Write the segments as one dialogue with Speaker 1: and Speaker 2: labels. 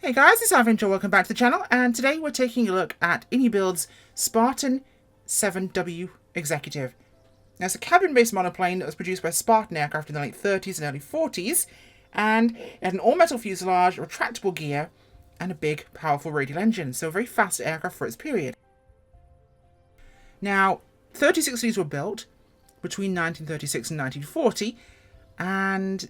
Speaker 1: Hey guys, it's Adventure. Welcome back to the channel, and today we're taking a look at Inibuilds Spartan 7W Executive. Now, it's a cabin-based monoplane that was produced by Spartan Aircraft in the late 30s and early 40s, and it had an all-metal fuselage, retractable gear, and a big, powerful radial engine, so a very fast aircraft for its period. Now, 36 of these were built between 1936 and 1940, and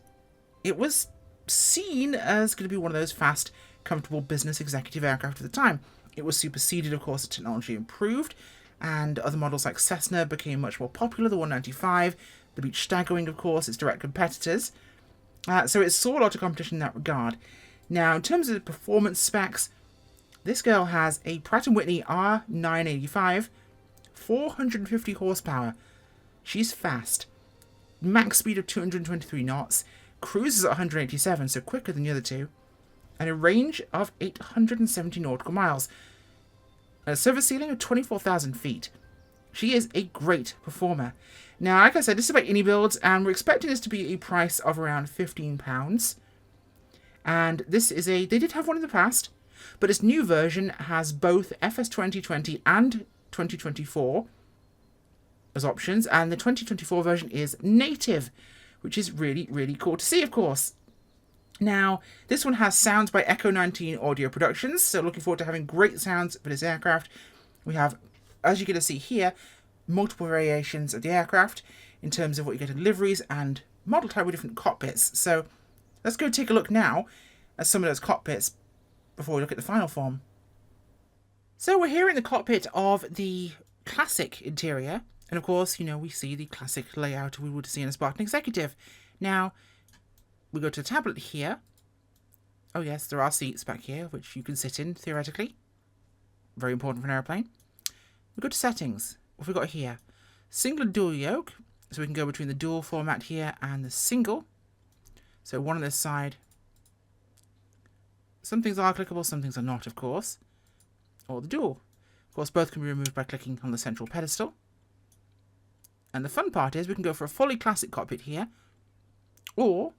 Speaker 1: it was seen as going to be one of those fast, comfortable business executive aircraft at the time. It was superseded, of course, as technology improved, and other models like Cessna became much more popular, the 195, the Beech Stagwing, of course, its direct competitors. So it saw a lot of competition in that regard. Now, in terms of the performance specs, this girl has a Pratt & Whitney R985, 450 horsepower. She's fast. Max speed of 223 knots, cruises at 187, so quicker than the other two, and a range of 870 nautical miles. A service ceiling of 24,000 feet. She is a great performer. Now, like I said, this is about Inibuilds, and we're expecting this to be a price of around £15. And this is they did have one in the past, but this new version has both FS 2020 and 2024 as options, and the 2024 version is native, which is really, really cool to see, of course. Now, this one has sounds by Echo 19 Audio Productions, so looking forward to having great sounds for this aircraft. We have, as you're going to see here, multiple variations of the aircraft in terms of what you get in liveries and model type with different cockpits. So let's go take a look now at some of those cockpits before we look at the final form. So we're here in the cockpit of the classic interior, and of course, you know, we see the classic layout we would see in a Spartan Executive. Now, we go to the tablet here. Oh yes, there are seats back here, which you can sit in, theoretically. Very important for an airplane. We go to settings. What have we got here? Single and dual yoke. So we can go between the dual format here and the single. So one on this side. Some things are clickable, some things are not, of course. Or the dual. Of course, both can be removed by clicking on the central pedestal. And the fun part is we can go for a fully classic cockpit here, or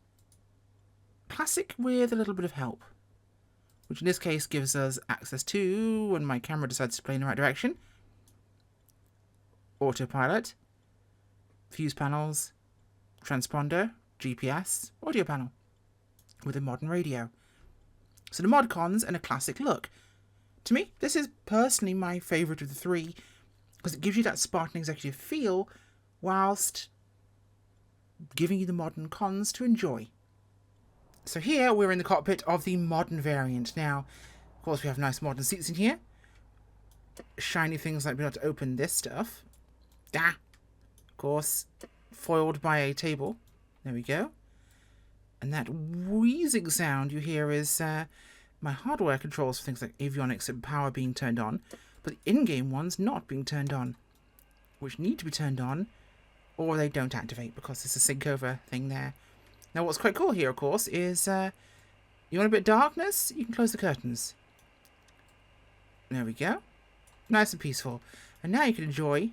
Speaker 1: classic with a little bit of help, which in this case gives us access to, when my camera decides to play in the right direction, autopilot, fuse panels, transponder, GPS, audio panel, with a modern radio. So the mod cons and a classic look. To me, this is personally my favourite of the three, because it gives you that Spartan Executive feel, whilst giving you the modern cons to enjoy. So here we're in the cockpit of the modern variant. Now, of course, we have nice modern seats in here. Shiny things like being able to open this stuff. Of course, foiled by a table. There we go. And that wheezing sound you hear is my hardware controls for things like avionics and power being turned on, but the in-game ones not being turned on, which need to be turned on, or they don't activate because there's a sync over thing there. Now, what's quite cool here, of course, is you want a bit of darkness? You can close the curtains. There we go. Nice and peaceful. And now you can enjoy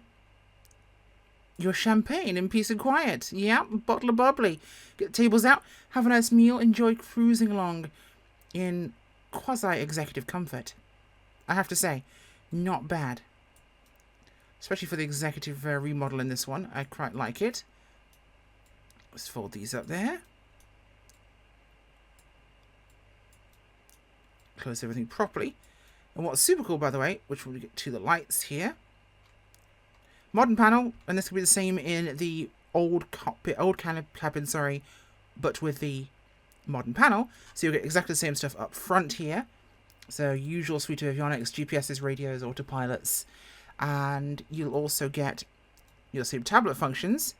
Speaker 1: your champagne in peace and quiet. Yeah, bottle of bubbly. Get the tables out, have a nice meal, enjoy cruising along in quasi-executive comfort. I have to say, not bad. Especially for the executive remodel in this one. I quite like it. Let's fold these up there. Close everything properly. And what's super cool, by the way, which we'll get to the lights here. Modern panel, and this will be the same in the old cockpit, cabin, sorry, but with the modern panel. So you'll get exactly the same stuff up front here. So usual suite of avionics, GPSs, radios, autopilots. And you'll also get your same tablet functions,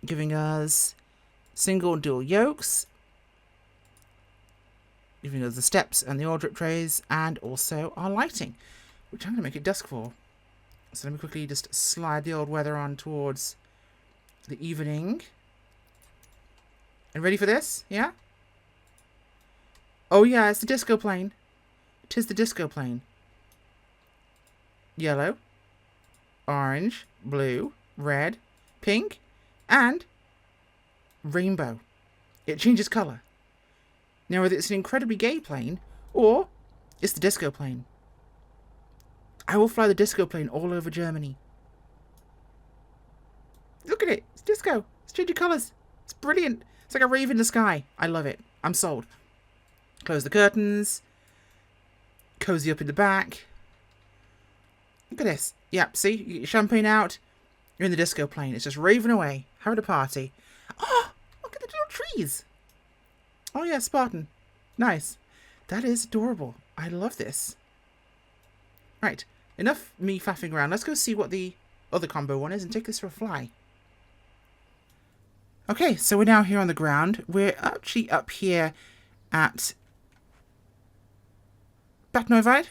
Speaker 1: giving us single and dual yokes, giving us the steps and the oil drip trays, and also our lighting, which I'm going to make it dusk for. So let me quickly just slide the old weather on towards the evening. And ready for this? Yeah? Oh yeah, it's the disco plane. 'Tis the disco plane. Yellow, orange, blue, red, pink, and rainbow. It changes colour. Now, whether it's an incredibly gay plane or it's the disco plane. I will fly the disco plane all over Germany. Look at it. It's disco. It's changing colours. It's brilliant. It's like a rave in the sky. I love it. I'm sold. Close the curtains. Cozy up in the back. Look at this. Yep, see? You get your champagne out. You're in the disco plane. It's just raving away. Having a party. Oh, look at the little trees. Oh, yeah, Spartan. Nice. That is adorable. I love this. Right. Enough me faffing around. Let's go see what the other combo one is and take this for a fly. Okay, so we're now here on the ground. We're actually up here at Bad Neuwied?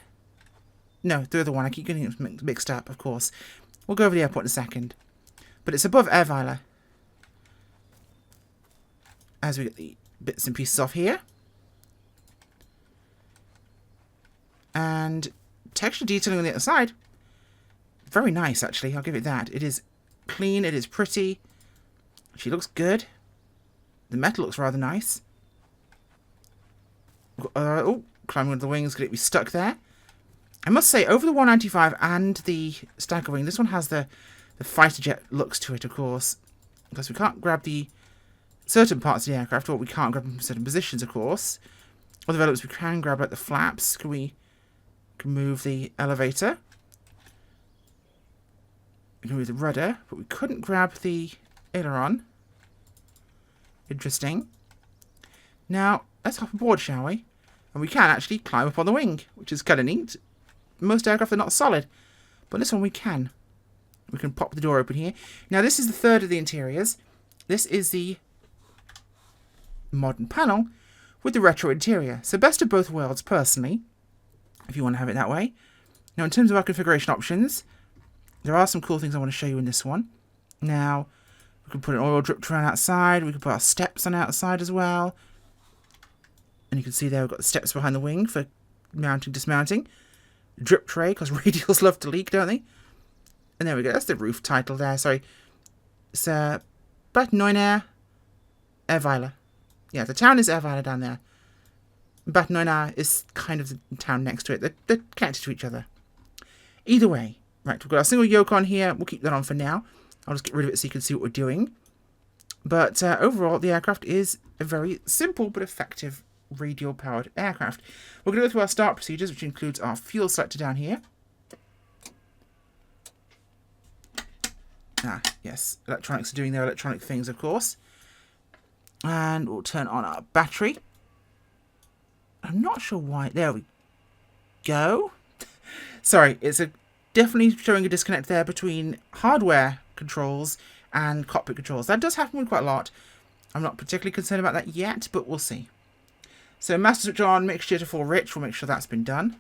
Speaker 1: No, the other one. I keep getting it mixed up, of course. We'll go over the airport in a second. But it's above Airweiler. As we get the bits and pieces off here. And texture detailing on the other side. Very nice, actually. I'll give it that. It is clean. It is pretty. She looks good. The metal looks rather nice. Oh, climbing under the wings. Could it be stuck there? I must say, over the 195 and the Stagger Wing, this one has the fighter jet looks to it, of course. Because we can't grab the certain parts of the aircraft, or we can't grab them from certain positions, of course. Other elements we can grab, like the flaps. Can move the elevator. We can move the rudder, but we couldn't grab the aileron. Interesting. Now, let's hop aboard, shall we? And we can actually climb up on the wing, which is kind of neat. Most aircraft are not solid, but this one we can. We can pop the door open here. Now, this is the third of the interiors. This is the modern panel with the retro interior. So best of both worlds, personally, if you want to have it that way. Now, in terms of our configuration options, there are some cool things I want to show you in this one. Now, we can put an oil drip tray outside. We can put our steps on outside as well. And you can see there we've got the steps behind the wing for mounting, dismounting. Drip tray, because radials love to leak, don't they? And there we go. That's the roof title there. Sorry. It's Bad Neuwied Airweiler. Yeah, the town is Airweiler down there. Bad Neuwied is kind of the town next to it. They're connected to each other. Either way. Right, we've got our single yoke on here. We'll keep that on for now. I'll just get rid of it so you can see what we're doing. But overall, the aircraft is a very simple but effective radial-powered aircraft. We're going to go through our start procedures, which includes our fuel selector down here. Ah, yes, electronics are doing their electronic things, of course. And we'll turn on our battery. I'm not sure why. There we go. Sorry, it's definitely showing a disconnect there between hardware controls and cockpit controls. That does happen quite a lot. I'm not particularly concerned about that yet, but we'll see. So master switch on, mixture to full rich. We'll make sure that's been done.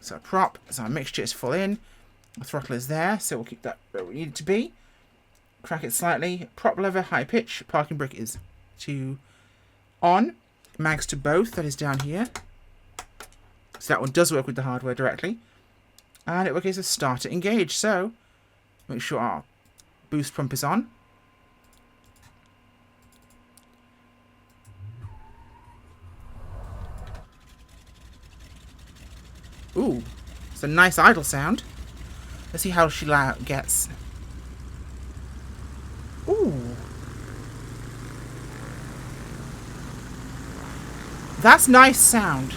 Speaker 1: So our prop, so our mixture is full in. The throttle is there, so we'll keep that where we need it to be. Crack it slightly. Prop lever, high pitch. Parking brake is to on. Mags to both, that is down here. So that one does work with the hardware directly. And it works as start to engage. So make sure our boost pump is on. Ooh, it's a nice idle sound. Let's see how she gets. Ooh. That's nice sound.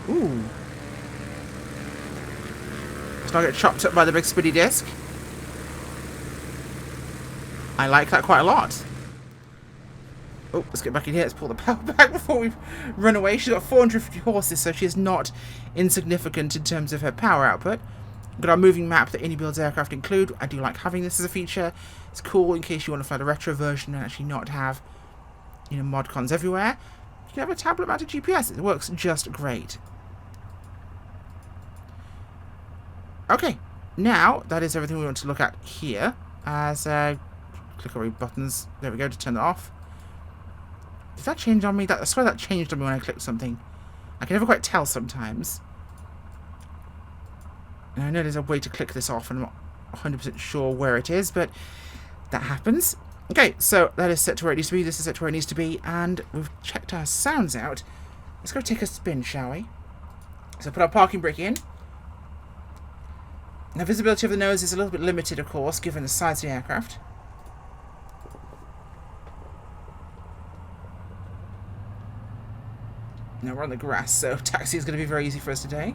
Speaker 1: Ooh. Let's not get chopped up by the big spinny disc. I like that quite a lot. Oh, let's get back in here. Let's pull the power back before we run away. She's got 450 horses, so she is not insignificant in terms of her power output. We've got our moving map that Inibuilds aircraft include. I do like having this as a feature. It's cool in case you want to fly the retro version and actually not have, you know, mod cons everywhere. You can have a tablet mounted GPS. It works just great. Okay, now that is everything we want to look at here. As click on buttons. There we go to turn that off. Did that change on me? I swear that changed on me when I clicked something. I can never quite tell sometimes. And I know there's a way to click this off and 100% sure where it is, but that happens. Okay, so that is set to where it needs to be. This is set to where it needs to be, and we've checked our sounds out. Let's go take a spin, shall we? So put our parking brake in. Now, visibility of the nose is a little bit limited, of course, given the size of the aircraft. Now we're on the grass, so taxi is going to be very easy for us today.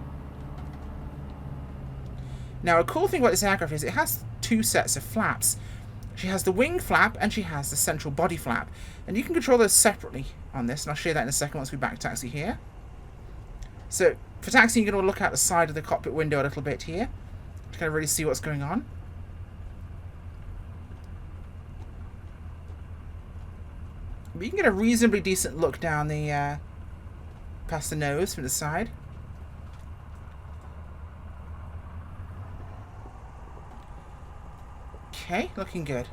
Speaker 1: Now, a cool thing about this aircraft is it has two sets of flaps. She has the wing flap and she has the central body flap. And you can control those separately on this, and I'll show you that in a second once we back taxi here. So, for taxiing, you're going to look out the side of the cockpit window a little bit here to kind of really see what's going on. But you can get a reasonably decent look down the past the nose from the side. Okay, looking good.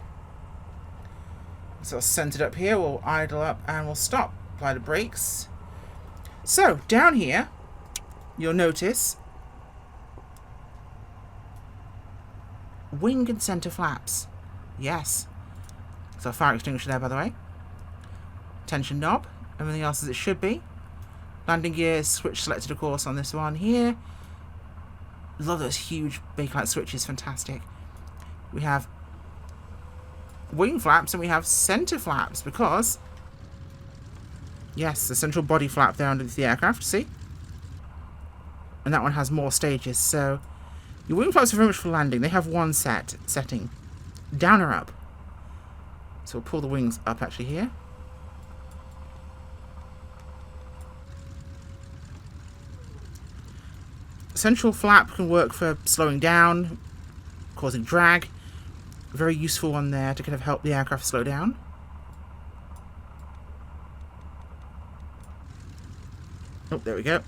Speaker 1: So centered up here, we'll idle up and we'll stop. Apply the brakes. So, down here, you'll notice wing and center flaps. Yes. So fire extinguisher there, by the way. Tension knob. Everything else as it should be. Landing gear switch selected, of course, on this one here. Love those huge bakelite switches. Fantastic. We have wing flaps and we have center flaps because, yes, the central body flap there underneath the aircraft, see? And that one has more stages. So your wing flaps are very much for landing. They have one setting. Down or up. So we'll pull the wings up actually here. Central flap can work for slowing down, causing drag. Very useful one there to kind of help the aircraft slow down. Oh, there we go.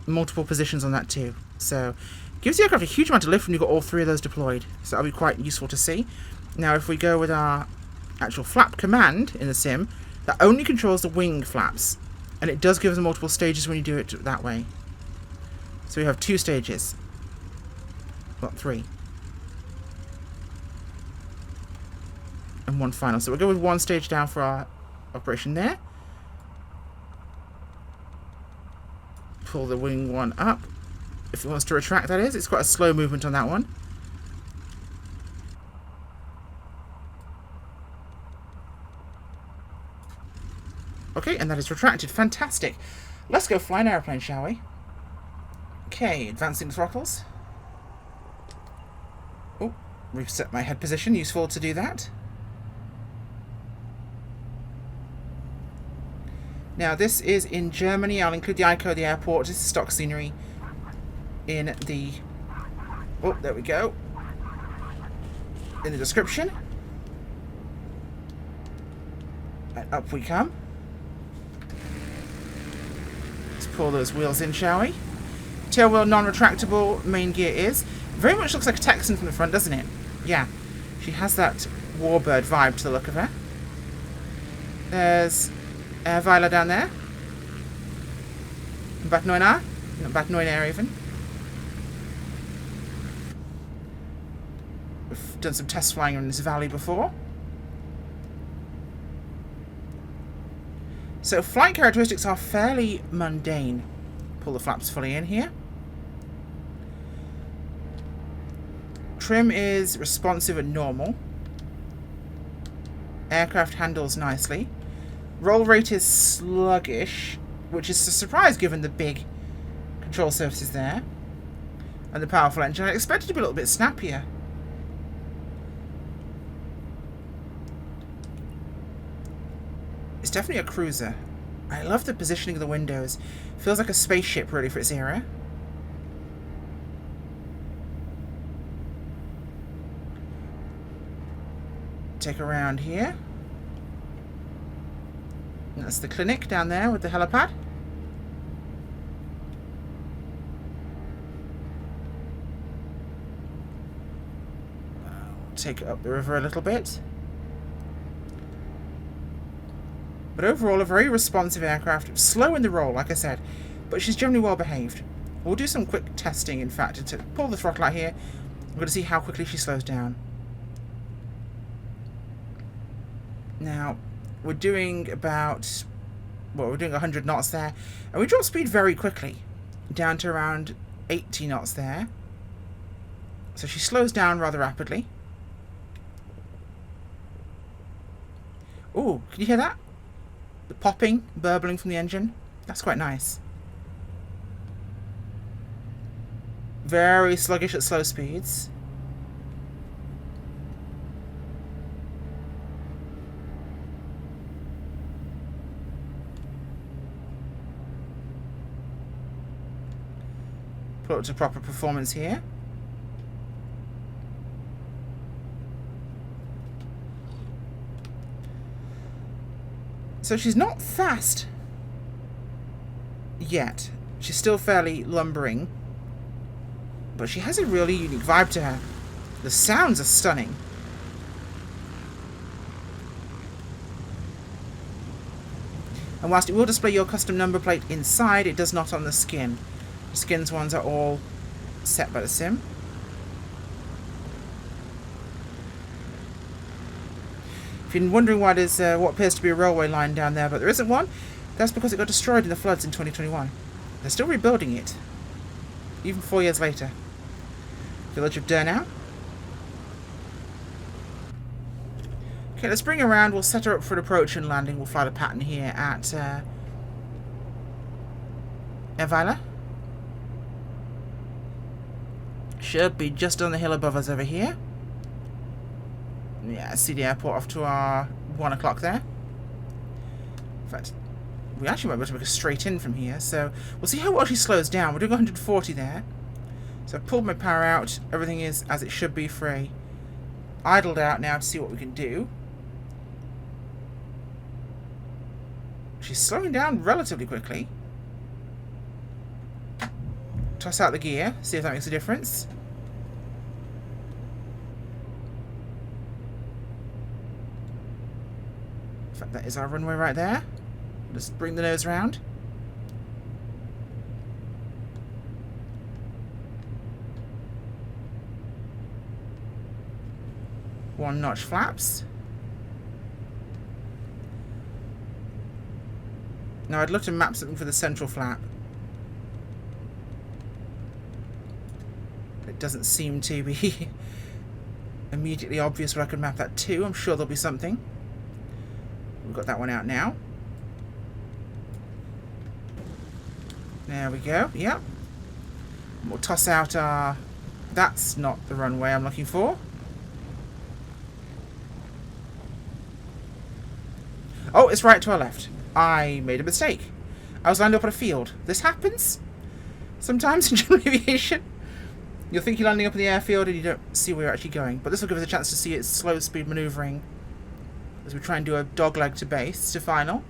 Speaker 1: Multiple positions on that too. So, gives the aircraft a huge amount of lift when you've got all three of those deployed. So that'll be quite useful to see. Now, if we go with our actual flap command in the sim, that only controls the wing flaps. And it does give us multiple stages when you do it that way. So we have 2 stages. Well, 3. And 1 final. So we'll go with 1 stage down for our operation there. Pull the wing one up. If it wants to retract, that is. It's quite a slow movement on that one. Okay, and that is retracted. Fantastic. Let's go fly an airplane, shall we? Okay, advancing the throttles. Oh, reset my head position. Useful to do that. Now, this is in Germany. I'll include the icon of the airport. This is stock scenery in the... Oh, there we go. In the description. And up we come. Let's pull those wheels in, shall we? Tailwheel non-retractable, main gear is. Very much looks like a Texan from the front, doesn't it? Yeah. She has that warbird vibe to the look of her. There's Weiler down there. Bad 9R. Not Bad 9R even. We've done some test flying in this valley before. So flight characteristics are fairly mundane. Pull the flaps fully in here. Trim is responsive and normal. Aircraft handles nicely. Roll rate is sluggish, which is a surprise given the big control surfaces there. And the powerful engine. I expected it to be a little bit snappier. It's definitely a cruiser. I love the positioning of the windows. Feels like a spaceship really for its era. Take a round here. And that's the clinic down there with the helipad. Take it up the river a little bit. But overall, a very responsive aircraft. Slow in the roll, like I said, but she's generally well behaved. We'll do some quick testing, in fact, to pull the throttle out here. I'm going to see how quickly she slows down. Now, we're doing about... well, we're doing 100 knots there. And we drop speed very quickly. Down to around 80 knots there. So she slows down rather rapidly. Oh, can you hear that? The popping, burbling from the engine. That's quite nice. Very sluggish at slow speeds. Put up to proper performance here. So she's not fast yet. She's still fairly lumbering. But she has a really unique vibe to her. The sounds are stunning. And whilst it will display your custom number plate inside, it does not on the skin. The skin's ones are all set by the sim. If you're wondering why there's what appears to be a railway line down there, but there isn't one, that's because it got destroyed in the floods in 2021. They're still rebuilding it, even 4 years later. Village of Addon now. Okay, let's bring her around. We'll set her up for an approach and landing. We'll fly the pattern here at Addon. Should be just on the hill above us over here. Yeah, see the airport off to our 1 o'clock there. In fact, we actually might be able to make a straight in from here, so we'll see how well she slows down. We're doing 140 there. So I've pulled my power out. Everything is as it should be for a idled out now to see what we can do. She's slowing down relatively quickly. Toss out the gear, see if that makes a difference. In fact, that is our runway right there. Just bring the nose round. One notch flaps. Now I'd love to map something for the central flap. It doesn't seem to be immediately obvious where I could map that to. I'm sure there'll be something. We've got that one out now. There we go. Yep. We'll toss out our... That's not the runway I'm looking for. Oh, it's right to our left. I made a mistake. I was lined up on a field. This happens sometimes in general aviation. You'll think you're landing up in the airfield and you don't see where you're actually going. But this will give us a chance to see its slow speed manoeuvring as we try and do a dogleg to base to final.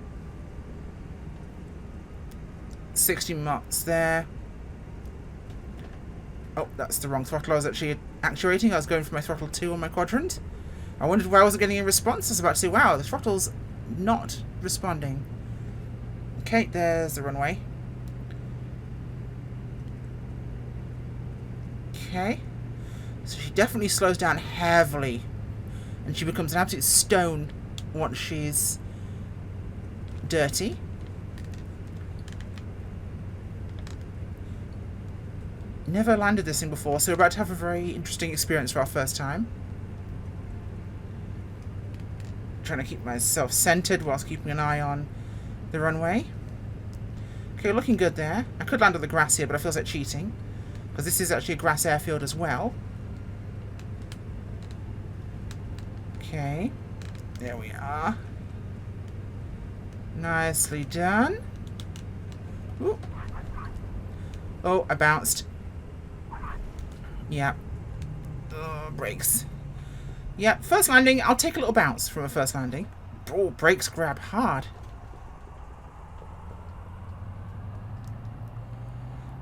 Speaker 1: 60 knots there. Oh, that's the wrong throttle I was actually actuating. I was going for my throttle 2 on my quadrant. I wondered why I wasn't getting a response. I was about to say, wow, the throttle's not responding. Okay, there's the runway. Okay. So she definitely slows down heavily. And she becomes an absolute stone once she's dirty. Never landed this thing before, so we're about to have a very interesting experience for our first time. Trying to keep myself centered whilst keeping an eye on the runway. Okay, looking good there. I could land on the grass here, but it feels like cheating, because this is actually a grass airfield as well. Okay, there we are. Nicely done. Ooh. Oh, I bounced. Yeah. Brakes. Yeah, first landing. I'll take a little bounce from a first landing. Oh, brakes grab hard.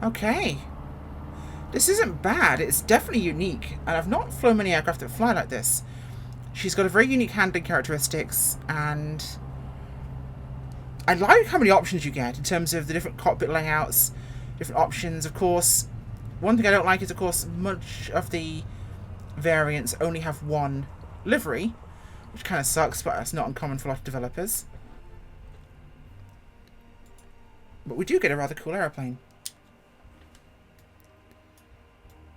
Speaker 1: Okay. This isn't bad. It's definitely unique. And I've not flown many aircraft that fly like this. She's got a very unique handling characteristics. And I like how many options you get in terms of the different cockpit layouts. Different options, of course. One thing I don't like is, of course, much of the variants only have one livery, which kind of sucks, but that's not uncommon for a lot of developers. But we do get a rather cool aeroplane.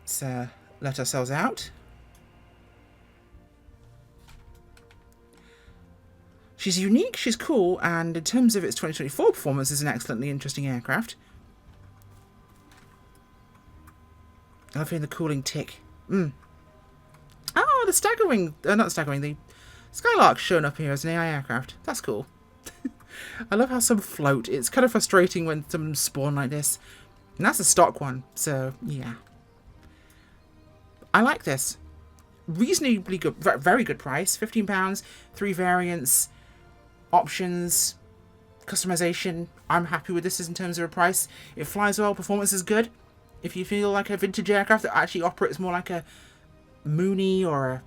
Speaker 1: Let's let ourselves out. She's unique, she's cool, and in terms of its 2024 performance, is an excellently interesting aircraft. I love hearing the cooling tick. Oh, the Staggerwing, not the Staggerwing, the Skylark's shown up here as an AI aircraft. That's cool. I love how some float. It's kind of frustrating when some spawn like this. And that's a stock one, so yeah. I like this. Reasonably good, very good price. £15, 3 variants, options, customization. I'm happy with this in terms of a price. It flies well, performance is good. If you feel like a vintage aircraft that actually operates more like a Mooney or a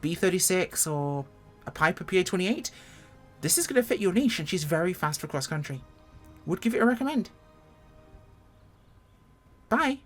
Speaker 1: B-36 or a Piper PA-28, this is going to fit your niche, and she's very fast for cross-country. Would give it a recommend. Bye.